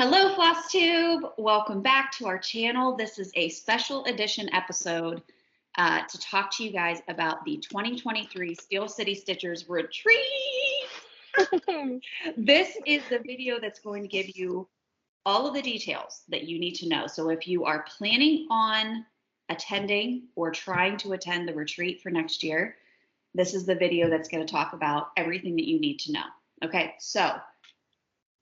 Hello, FlossTube. Welcome back to our channel. This is a special edition episode to talk to you guys about the 2023 Steel City Stitchers Retreat. This is the video that's going to give you all of the details that you need to know. So if you are planning on attending or trying to attend the retreat for next year, this is the video that's going to talk about everything that you need to know. Okay, so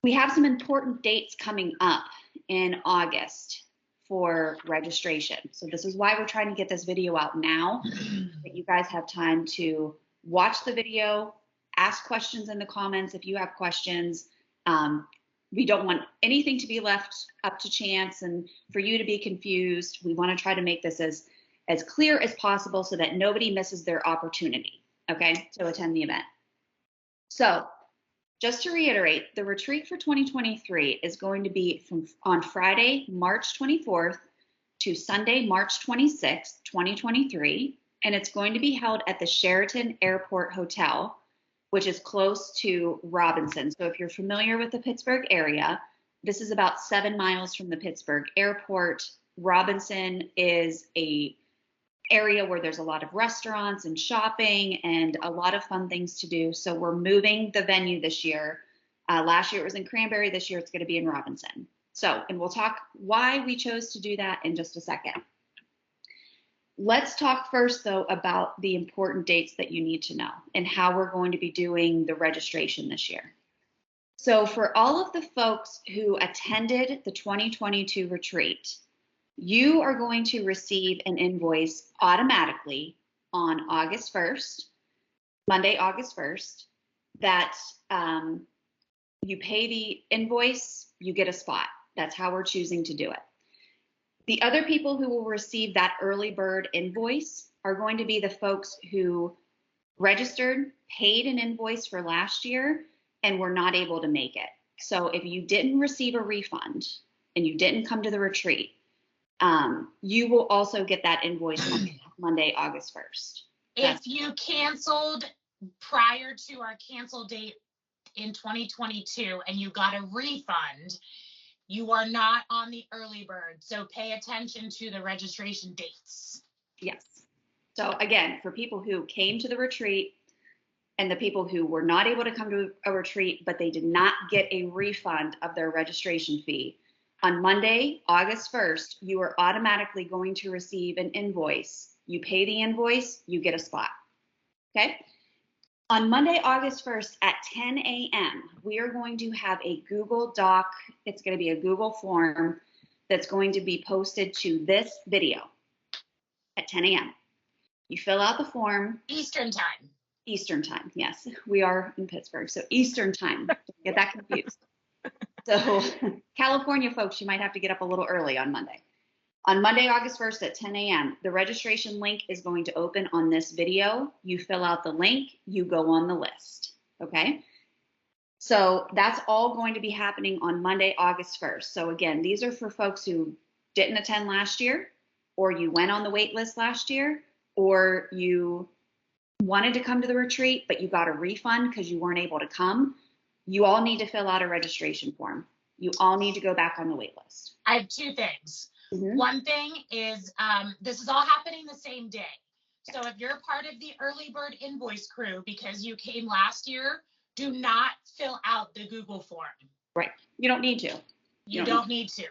we have some important dates coming up in August for registration. So this is why we're trying to get this video out now, so that you guys have time to watch the video, ask questions in the comments if you have questions. We don't want anything to be left up to chance and for you to be confused. We want to try to make this as clear as possible so that nobody misses their opportunity, okay, to attend the event. So just to reiterate, the retreat for 2023 is going to be on Friday, March 24th to Sunday, March 26th, 2023, and it's going to be held at the Sheraton Airport Hotel, which is close to Robinson. So if you're familiar with the Pittsburgh area, this is about 7 miles from the Pittsburgh Airport. Robinson is a area where there's a lot of restaurants and shopping and a lot of fun things to do. So we're moving the venue this year. Last year it was in Cranberry. This year it's going to be in Robinson. So, and we'll talk why we chose to do that in just a second. Let's talk first, though, about the important dates that you need to know and how we're going to be doing the registration this year. So for all of the folks who attended the 2022 retreat, you are going to receive an invoice automatically on August 1st, Monday, August 1st, that you pay the invoice, you get a spot. That's how we're choosing to do it. The other people who will receive that early bird invoice are going to be the folks who registered, paid an invoice for last year, and were not able to make it. So if you didn't receive a refund and you didn't come to the retreat, you will also get that invoice on Monday, August 1st. If you canceled prior to our cancel date in 2022 and you got a refund, you are not on the early bird. So pay attention to the registration dates. Yes. So again, for people who came to the retreat and the people who were not able to come to a retreat, but they did not get a refund of their registration fee, on Monday, August 1st, you are automatically going to receive an invoice. You pay the invoice, you get a spot, okay? On Monday, August 1st at 10 a.m., we are going to have a Google Doc. It's going to be a Google form that's going to be posted to this video at 10 a.m. You fill out the form. Eastern time. Eastern time, yes. We are in Pittsburgh, so Eastern time. Don't get that confused. So California folks, you might have to get up a little early on Monday. On Monday, August 1st at 10 a.m., the registration link is going to open on this video. You fill out the link, you go on the list, okay? So that's all going to be happening on Monday, August 1st. So again, these are for folks who didn't attend last year, or you went on the wait list last year, or you wanted to come to the retreat, but you got a refund because you weren't able to come. You all need to fill out a registration form. You all need to go back on the wait list. I have two things. One thing is this is all happening the same day. So if you're part of the early bird invoice crew because you came last year, do not fill out the Google form. Right. You don't need to. You don't need to.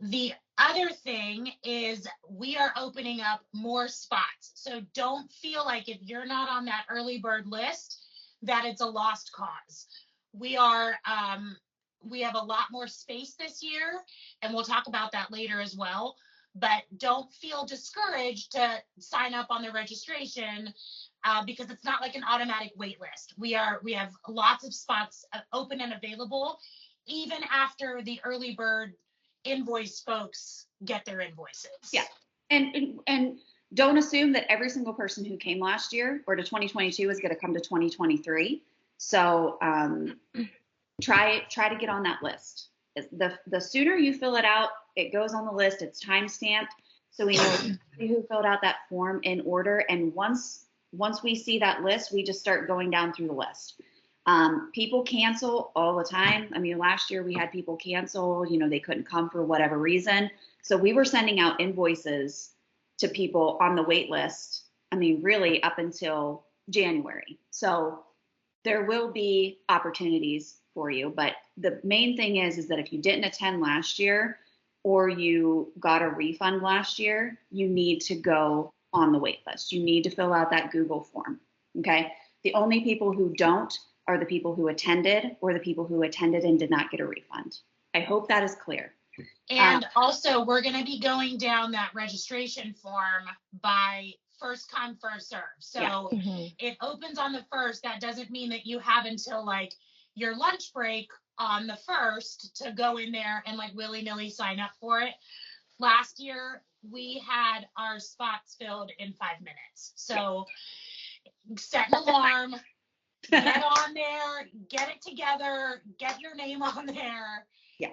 The other thing is we are opening up more spots. So don't feel like if you're not on that early bird list, that it's a lost cause. We have a lot more space this year, and we'll talk about that later as well. But don't feel discouraged to sign up on the registration because it's not like an automatic wait list. We have lots of spots open and available, even after the early bird invoice folks get their invoices. Yeah, and don't assume that every single person who came last year or to 2022 is going to come to 2023. So try to get on that list. The sooner you fill it out, it goes on the list. It's time stamped, so we know who filled out that form in order. And once we see that list, we just start going down through the list. People cancel all the time. I mean, last year we had people cancel, they couldn't come for whatever reason. So we were sending out invoices to people on the wait list. I mean, really up until January. So there will be opportunities for you. But the main thing is that if you didn't attend last year or you got a refund last year, you need to go on the wait list. You need to fill out that Google form. Okay. The only people who don't are the people who attended or the people who attended and did not get a refund. I hope that is clear. And also, we're going to be going down that registration form by first come, first serve. So it opens on the 1st. That doesn't mean that you have until like your lunch break on the 1st to go in there and like willy-nilly sign up for it. Last year, we had our spots filled in 5 minutes. So set an alarm, get on there, get it together, get your name on there. Yeah.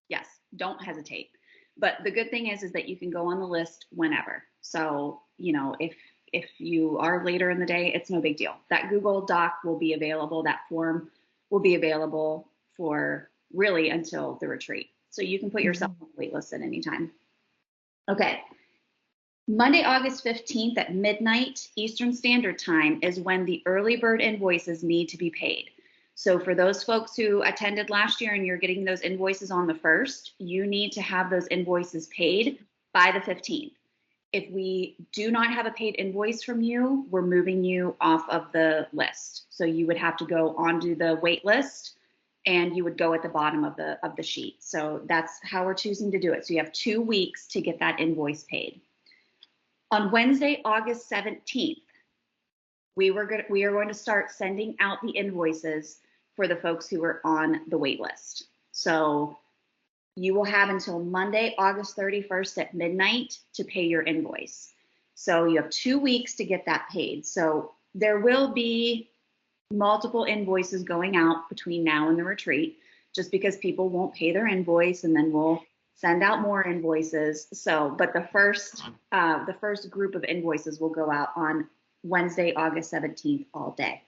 Yes, don't hesitate. But the good thing is that you can go on the list whenever. So, if you are later in the day, it's no big deal. That Google Doc will be available. That form will be available for really until the retreat. So you can put yourself on the wait list at any time. Okay. Monday, August 15th at midnight Eastern Standard Time is when the early bird invoices need to be paid. So for those folks who attended last year and you're getting those invoices on the 1st, you need to have those invoices paid by the 15th. If we do not have a paid invoice from you, we're moving you off of the list. So you would have to go onto the wait list and you would go at the bottom of the sheet. So that's how we're choosing to do it. So you have 2 weeks to get that invoice paid. On Wednesday, August 17th, we are going to start sending out the invoices for the folks who are on the wait list. So you will have until Monday, August 31st at midnight to pay your invoice. So you have 2 weeks to get that paid. So there will be multiple invoices going out between now and the retreat, just because people won't pay their invoice, and then we'll send out more invoices. So, but the first group of invoices will go out on Wednesday, August 17th all day.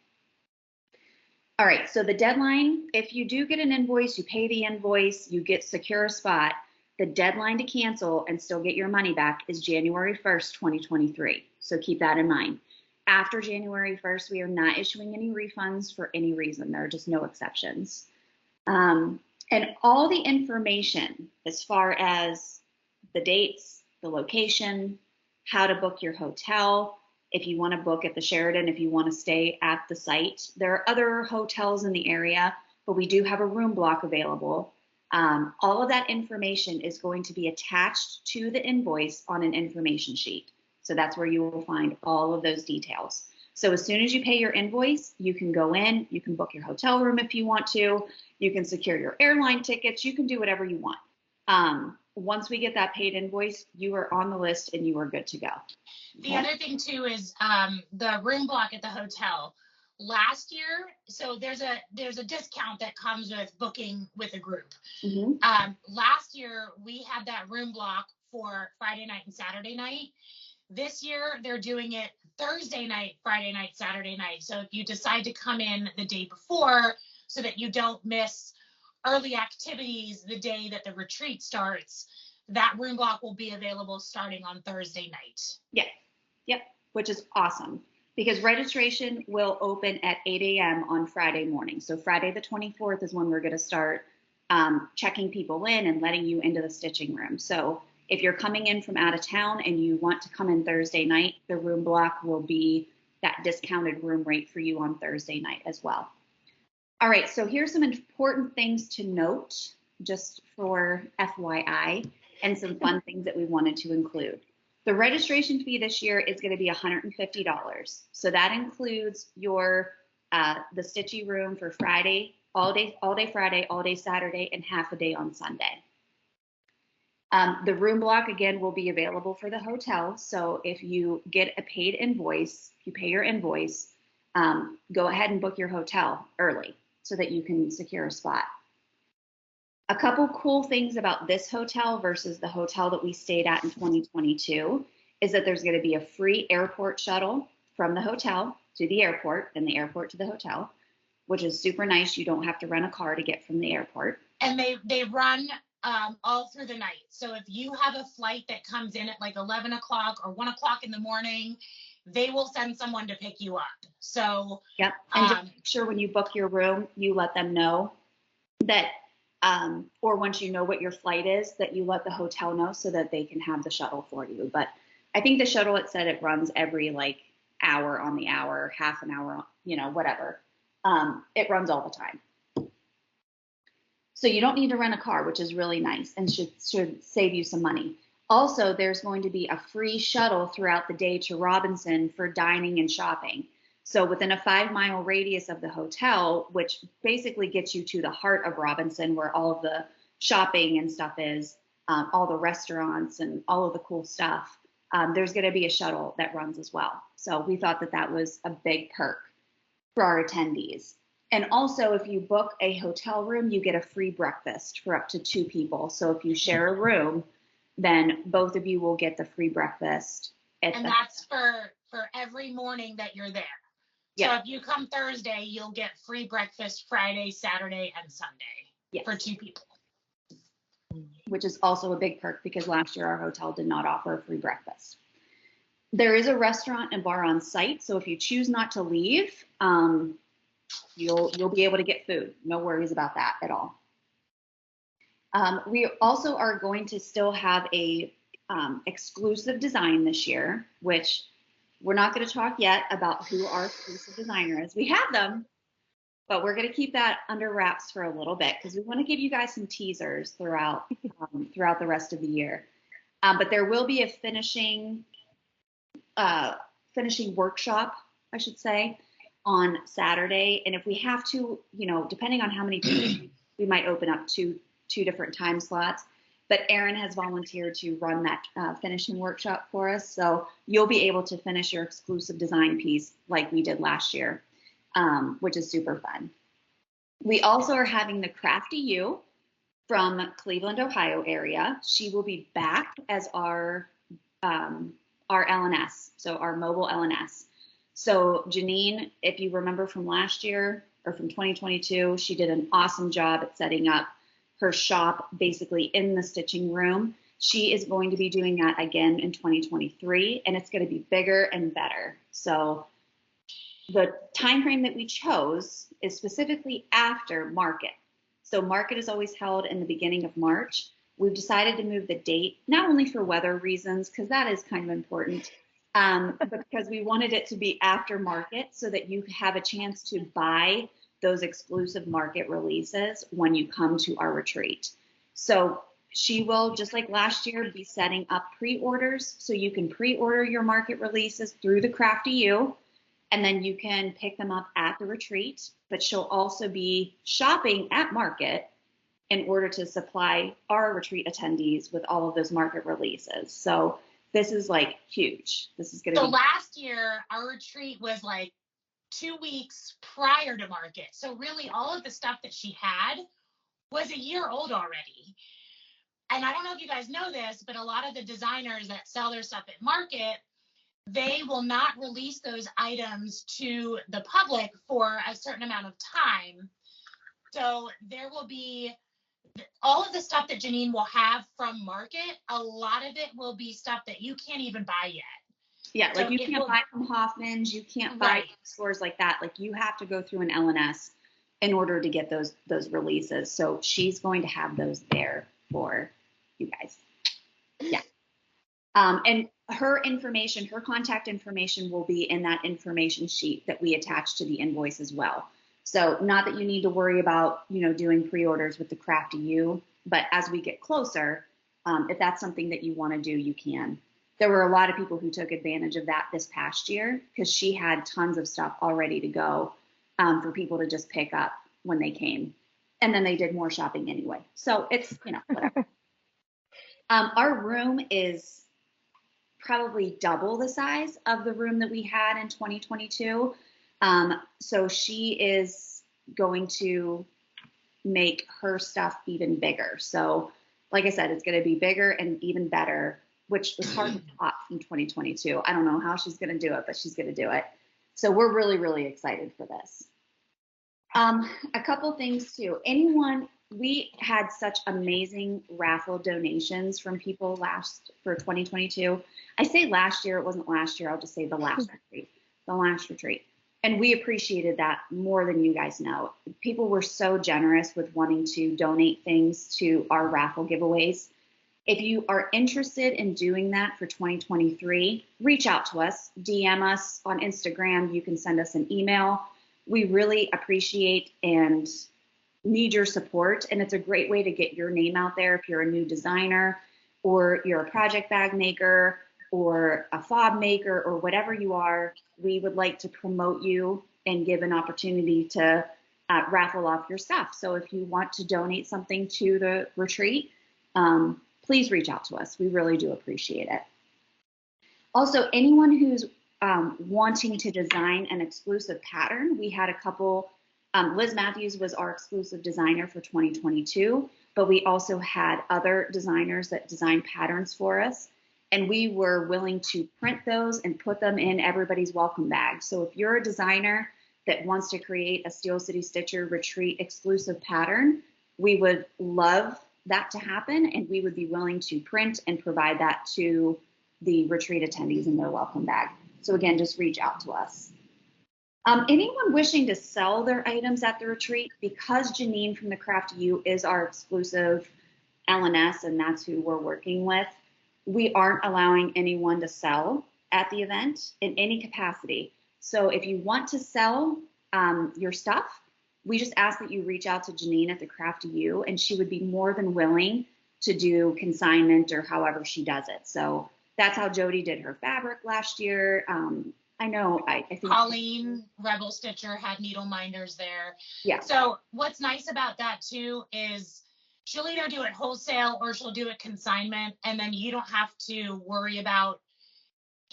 All right, so the deadline, if you do get an invoice, you pay the invoice, you get secure a spot, the deadline to cancel and still get your money back is January 1st, 2023. So keep that in mind. After January 1st, we are not issuing any refunds for any reason. There are just no exceptions. And all the information as far as the dates, the location, how to book your hotel, if you want to book at the Sheraton, if you want to stay at the site. There are other hotels in the area, but we do have a room block available. All of that information is going to be attached to the invoice on an information sheet. So that's where you will find all of those details. So as soon as you pay your invoice, you can go in, you can book your hotel room if you want to, you can secure your airline tickets, you can do whatever you want. Once we get that paid invoice, you are on the list and you are good to go. Okay? The other thing too is the room block at the hotel. Last year, so there's a discount that comes with booking with a group. Last year, we had that room block for Friday night and Saturday night. This year, they're doing it Thursday night, Friday night, Saturday night. So if you decide to come in the day before so that you don't miss early activities the day that the retreat starts, that room block will be available starting on Thursday night. Yeah. Yep. Which is awesome because registration will open at 8 a.m. on Friday morning. So Friday the 24th is when we're going to start checking people in and letting you into the stitching room. So if you're coming in from out of town and you want to come in Thursday night, the room block will be that discounted room rate for you on Thursday night as well. All right, so here's some important things to note just for FYI and some fun things that we wanted to include. The registration fee this year is going to be $150. So that includes your the stitchy room for Friday, all day Friday, all day Saturday, and half a day on Sunday. The room block, again, will be available for the hotel. So if you get a paid invoice, you pay your invoice, go ahead and book your hotel early so that you can secure a spot. A couple cool things about this hotel versus the hotel that we stayed at in 2022 is that there's going to be a free airport shuttle from the hotel to the airport and the airport to the hotel. which is super nice. You don't have to rent a car to get from the airport. And they run all through the night. So if you have a flight that comes in at like 11 o'clock or 1 o'clock in the morning, they will send someone to pick you up. So yep. And just make sure when you book your room, you let them know that, or once you know what your flight is, that you let the hotel know so that they can have the shuttle for you. But I think the shuttle, it said it runs every like hour on the hour, half an hour, you know, whatever. It runs all the time. So you don't need to rent a car, which is really nice and should save you some money. Also, there's going to be a free shuttle throughout the day to Robinson for dining and shopping. So within a 5-mile radius of the hotel, which basically gets you to the heart of Robinson, where all of the shopping and stuff is, all the restaurants and all of the cool stuff, there's going to be a shuttle that runs as well. So we thought that that was a big perk for our attendees. And also, if you book a hotel room, you get a free breakfast for up to 2 people. So if you share a room, then both of you will get the free breakfast. And that's for every morning that you're there. Yeah. So if you come Thursday, you'll get free breakfast Friday, Saturday, and Sunday for 2 people. Which is also a big perk because last year our hotel did not offer a free breakfast. There is a restaurant and bar on site. So if you choose not to leave, you'll be able to get food. No worries about that at all. We also are going to still have a exclusive design this year, which we're not going to talk yet about who our exclusive designer is. We have them, but we're going to keep that under wraps for a little bit because we want to give you guys some teasers throughout the rest of the year. But there will be a finishing workshop, I should say, on Saturday. And if we have to, you know, depending on how many people, we might open up two different time slots. But Erin has volunteered to run that finishing workshop for us. So you'll be able to finish your exclusive design piece like we did last year, which is super fun. We also are having the Crafty U from Cleveland, Ohio area. She will be back as our LNS, so our mobile LNS. So Janine, if you remember from last year or from 2022, she did an awesome job at setting up her shop basically in the stitching room. She is going to be doing that again in 2023, and it's going to be bigger and better. So the time frame that we chose is specifically after market. So market is always held in the beginning of March. We've decided to move the date, not only for weather reasons, because that is kind of important, but because we wanted it to be after market so that you have a chance to buy those exclusive market releases when you come to our retreat. So she will, just like last year, be setting up pre-orders. So you can pre-order your market releases through the Crafty U, and then you can pick them up at the retreat. But she'll also be shopping at market in order to supply our retreat attendees with all of those market releases. So this is like huge. This is going to be. So last year, our retreat was like 2 weeks prior to market. So really all of the stuff that she had was a year old already. And I don't know if you guys know this, but a lot of the designers that sell their stuff at market, they will not release those items to the public for a certain amount of time. So there will be all of the stuff that Janine will have from market. A lot of it will be stuff that you can't even buy yet. Yeah, like you can't buy from Hoffman's, you can't buy stores like that. Like you have to go through an LNS in order to get those releases. So she's going to have those there for you guys. Yeah. And her information, her contact information will be in that information sheet that we attach to the invoice as well. So not that you need to worry about, you know, doing pre-orders with the Crafty U, but as we get closer, if that's something that you want to do, you can. There were a lot of people who took advantage of that this past year because she had tons of stuff all ready to go for people to just pick up when they came. And then they did more shopping anyway. So it's, you know, whatever. Our room is probably double the size of the room that we had in 2022. So she is going to make her stuff even bigger. So like I said, it's going to be bigger and even better, which was hard to top from 2022. I don't know how she's going to do it, but she's going to do it. So we're really, really excited for this. A couple things too. We had such amazing raffle donations from people for 2022. I say last year, it wasn't last year. I'll just say the last retreat, the last retreat. And we appreciated that more than you guys know. People were so generous with wanting to donate things to our raffle giveaways. If you are interested in doing that for 2023, reach out to us, DM us on Instagram. You can send us an email. We really appreciate and need your support. And it's a great way to get your name out there if you're a new designer or you're a project bag maker or a fob maker or whatever you are. We would like to promote you and give an opportunity to raffle off your stuff. So if you want to donate something to the retreat, please reach out to us. We really do appreciate it. Also, anyone who's wanting to design an exclusive pattern, we had a couple. Liz Matthews was our exclusive designer for 2022, but we also had other designers that designed patterns for us, and we were willing to print those and put them in everybody's welcome bag. So if you're a designer that wants to create a Steel City Stitcher retreat exclusive pattern, we would love that to happen, and we would be willing to print and provide that to the retreat attendees in their welcome bag. So again, just reach out to us. Anyone wishing to sell their items at the retreat, because Janine from the Crafty U is our exclusive LNS and that's who we're working with, we aren't allowing anyone to sell at the event in any capacity. So if you want to sell your stuff, we just ask that you reach out to Janine at the Crafty U, and she would be more than willing to do consignment or however she does it. So that's how Jodi did her fabric last year. I know, I think Colleen, Rebel Stitcher, had needle minders there. Yeah. So what's nice about that too is she'll either do it wholesale or she'll do it consignment, and then you don't have to worry about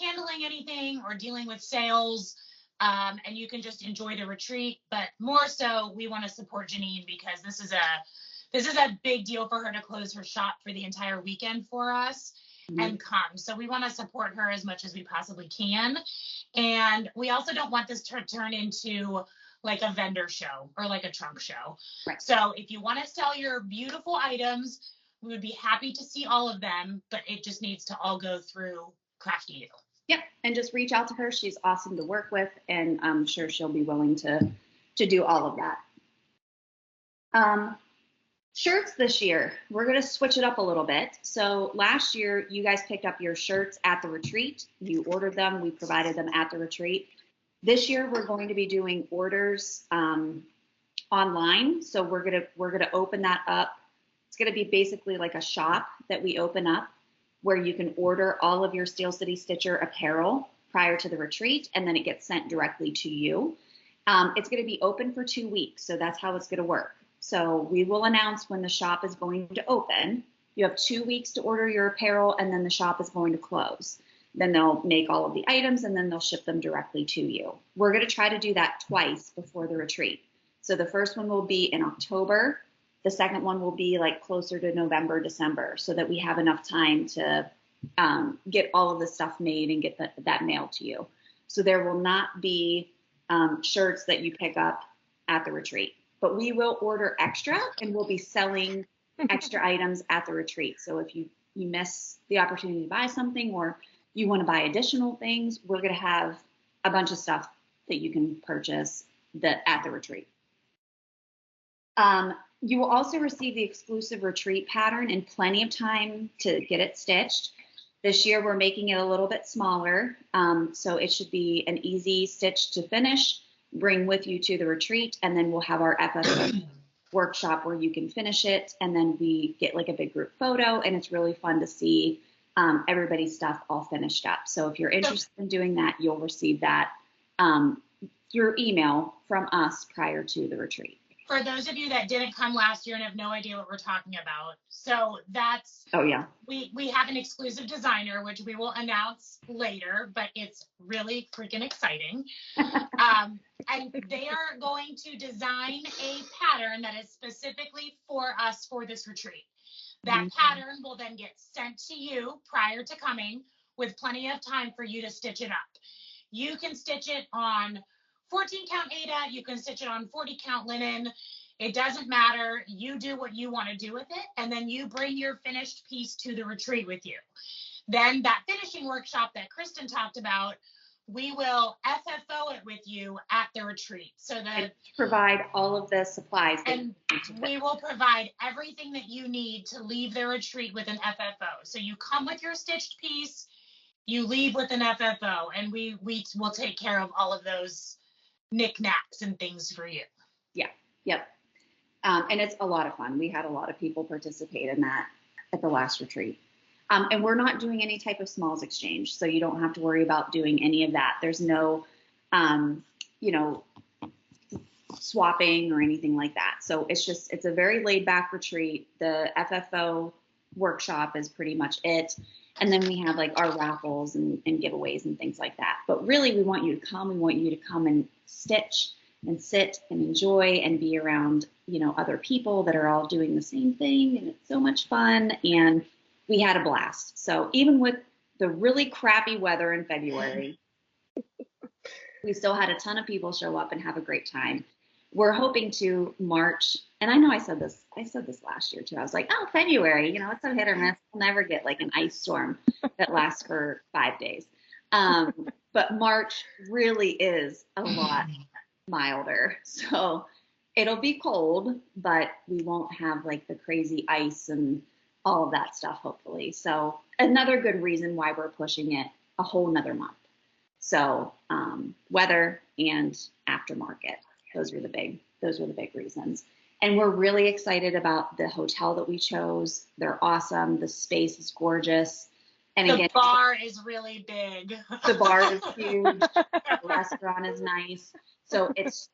handling anything or dealing with sales, and you can just enjoy the retreat. But more so, we want to support Janine because this is a big deal for her to close her shop for the entire weekend for us. Mm-hmm. And come. So we want to support her as much as we possibly can. And we also don't want this to turn into like a vendor show or like a trunk show. Right. So if you want to sell your beautiful items, we would be happy to see all of them, but it just needs to all go through Crafty U. Yep. And just reach out to her. She's awesome to work with, and I'm sure she'll be willing to do all of that. Shirts this year, we're going to switch it up a little bit. So last year, you guys picked up your shirts at the retreat. You ordered them. We provided them at the retreat. This year, we're going to be doing orders online. So we're going to open that up. It's going to be basically like a shop that we open up where you can order all of your Steel City Stitcher apparel prior to the retreat, and then it gets sent directly to you. It's going to be open for 2 weeks. So that's how it's going to work. So we will announce when the shop is going to open. You have 2 weeks to order your apparel, and then the shop is going to close. Then they'll make all of the items, and then they'll ship them directly to you. We're going to try to do that twice before the retreat. So the first one will be in October. The second one will be like closer to November, December, so that we have enough time to get all of the stuff made and get that mailed to you. So there will not be shirts that you pick up at the retreat. But we will order extra, and we'll be selling extra items at the retreat. So if you miss the opportunity to buy something, or you want to buy additional things, we're going to have a bunch of stuff that you can purchase at the retreat. You will also receive the exclusive retreat pattern in plenty of time to get it stitched. This year, we're making it a little bit smaller, so it should be an easy stitch to finish, bring with you to the retreat, and then we'll have our FSO workshop where you can finish it, and then we get like a big group photo, and it's really fun to see everybody's stuff all finished up. So if you're interested in doing that, you'll receive that through email from us prior to the retreat. For those of you that didn't come last year and have no idea what we're talking about, so that's, oh yeah, we have an exclusive designer, which we will announce later, but it's really freaking exciting. And they are going to design a pattern that is specifically for us for this retreat. That pattern will then get sent to you prior to coming with plenty of time for you to stitch it up. You can stitch it on 14 count Aida, you can stitch it on 40 count linen. It doesn't matter. You do what you want to do with it, and then you bring your finished piece to the retreat with you. Then that finishing workshop that Kristen talked about, we will FFO it with you at the retreat. So that provide all of the supplies. And we will provide everything that you need to leave the retreat with an FFO. So you come with your stitched piece, you leave with an FFO, and we will take care of all of those knickknacks and things for you. Yeah. Yep. And it's a lot of fun. We had a lot of people participate in that at the last retreat. And we're not doing any type of smalls exchange, so you don't have to worry about doing any of that. There's no, swapping or anything like that. So it's a very laid back retreat. The FFO workshop is pretty much it. And then we have like our raffles and giveaways and things like that. But really, we want you to come. We want you to come and stitch and sit and enjoy and be around, other people that are all doing the same thing. And it's so much fun. And we had a blast. So even with the really crappy weather in February, we still had a ton of people show up and have a great time. We're hoping to March, and I know I said this last year too. I was like, oh, February, it's a hit or miss. We'll never get like an ice storm that lasts for 5 days. But March really is a lot milder. So it'll be cold, but we won't have like the crazy ice and all of that stuff, hopefully. So another good reason why we're pushing it a whole nother month. So weather and aftermarket, those were the big reasons. And we're really excited about the hotel that we chose. They're awesome. The space is gorgeous. And the again, bar is really big. The bar is huge. The restaurant is nice. So it's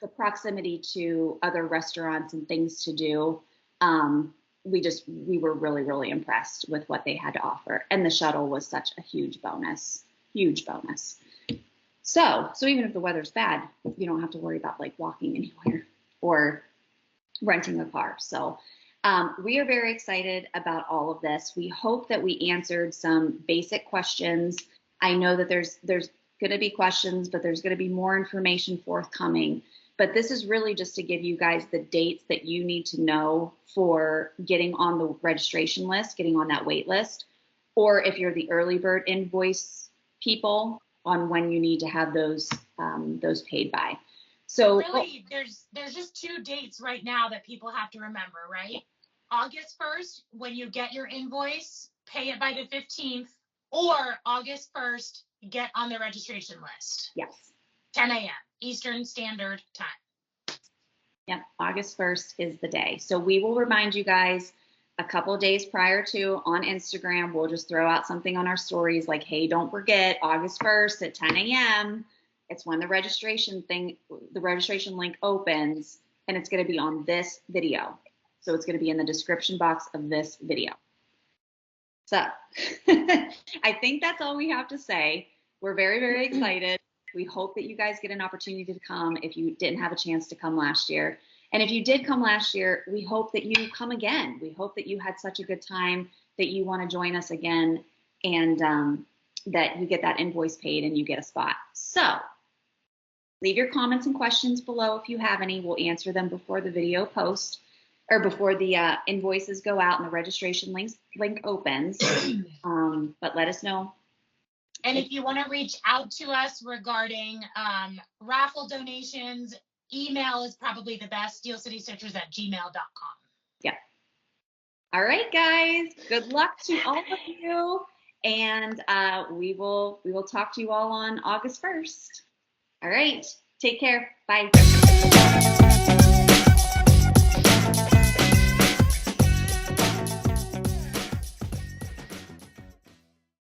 the proximity to other restaurants and things to do. We were really, really impressed with what they had to offer. And the shuttle was such a huge bonus. So even if the weather's bad, you don't have to worry about like walking anywhere or renting a car. So we are very excited about all of this. We hope that we answered some basic questions. I know that there's going to be questions, but there's going to be more information forthcoming. But this is really just to give you guys the dates that you need to know for getting on the registration list, getting on that wait list, or if you're the early bird invoice people, on when you need to have those paid by. So really, there's just 2 dates right now that people have to remember, right? August 1st, when you get your invoice, pay it by the 15th, or August 1st, get on the registration list. Yes. 10 a.m. Eastern Standard Time. Yep, August 1st is the day. So we will remind you guys a couple of days prior to on Instagram. We'll just throw out something on our stories like, hey, don't forget August 1st at 10 a.m. It's when the registration link opens, and it's going to be on this video. So it's going to be in the description box of this video. So I think that's all we have to say. We're very, very excited. We hope that you guys get an opportunity to come if you didn't have a chance to come last year. And if you did come last year, we hope that you come again. We hope that you had such a good time that you want to join us again, and that you get that invoice paid and you get a spot. So leave your comments and questions below if you have any. We'll answer them before the video post, or before the invoices go out and the registration link opens. But let us know. And if you want to reach out to us regarding raffle donations, email is probably the best, steelcitystitchers@gmail.com. Yeah. All right, guys. Good luck to all of you. And we will talk to you all on August 1st. All right. Take care. Bye.